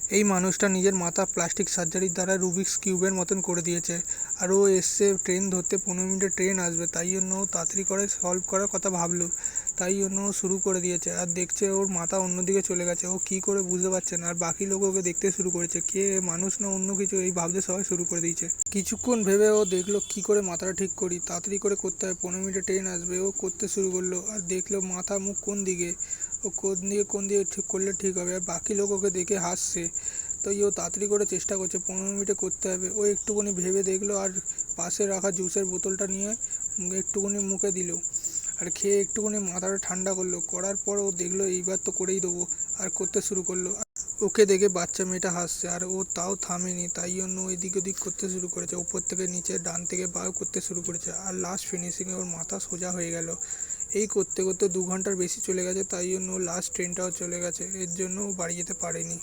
এই মানুষটা নিজের মাথা প্লাস্টিক সার্জারির দ্বারা রুবিক্স কিউবের মতন করে দিয়েছে। আর ও এসছে ট্রেন ধরতে, 15 মিনিটে ট্রেন আসবে, তাই জন্য ও তাড়াতাড়ি করে সলভ করার কথা ভাবলো। তাই জন্য ও শুরু করে দিয়েছে। আর দেখছে ওর মাথা অন্যদিকে চলে গেছে, ও কী করে বুঝতে পারছে না। আর বাকি লোক ওকে দেখতে শুরু করেছে, কে মানুষ না অন্য কিছু, এই ভাবতে সবাই শুরু করে দিয়েছে। কিছুক্ষণ ভেবে ও দেখলো কী করে মাথাটা ঠিক করি, তাড়াতাড়ি করে করতে হবে, 15 মিনিটে ট্রেন আসবে। ও করতে শুরু করলো আর দেখলো মাথা মুখ কোন দিকে, ও কোন দিকে ঠিক করলে ঠিক হবে। আর বাকি লোক ওকে দেখে হাসছে। তো ও তাড়াতাড়ি করে চেষ্টা করছে, 15 মিনিটে করতে হবে। ও একটুখানি ভেবে দেখলো আর পাশে রাখা জুসের বোতলটা নিয়ে একটুখানি মুখে দিল আর খেয়ে একটুখানি মাথাটা ঠান্ডা করলো। করার পর ও দেখলো এইবার তো করেই দেবো, আর করতে শুরু করলো। ওকে দেখে বাচ্চা মেয়েটা হাসছে আর ও তাও থামেনি, তাই জন্য ও এদিক ওদিক করতে শুরু করেছে, উপর থেকে নিচে ডান থেকে বাঁ করতে শুরু করেছে। আর লাস্ট ফিনিশিংয়ে ওর মাথা সোজা হয়ে গেল। এই করতে করতে 2 ঘন্টার বেশি চলে গেছে, তাই জন্য লাস্ট ট্রেনটাও চলে গেছে, এর জন্য ও বাড়ি যেতে পারেনি।